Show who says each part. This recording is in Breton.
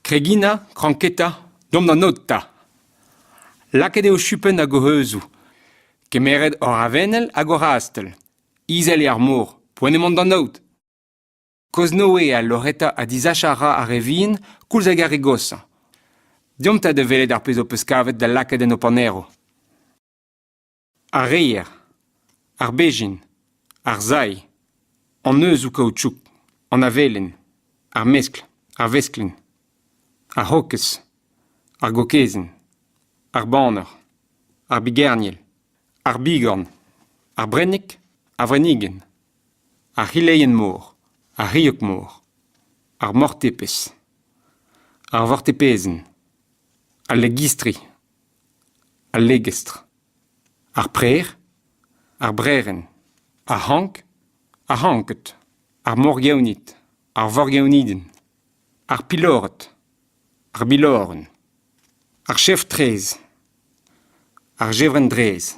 Speaker 1: Cregina, cranqueta, dom na nota. Laket eo chupen hag o heuzou. Kemeret or avenel hag o rastel. Izel ar mor, poenemont d'an naout. Koz noe a loreta a dizachara a revin, koulz hag ar egosa. Diom ta de velet ar pezo peus kavet da laket en o panero. Ar reier, ar bejin, ar zai, an eus ou kaoutchouk, an avelen, ar meskl, ar vesklin, ar hokes, ar gokezen, ar baner, ar bigerniel, ar bigorn, ar brennik, ar vrenigen, ar hileien mor, ar riok mor, ar mortepes, ar vortepezen, ar legistri, ar legestre, ar prer, ar breren, ar hank, ar hanket, ar morgeonit, ar vorgeoniden, ar piloret, ar biloren, ar chef trez, ar jevren drez.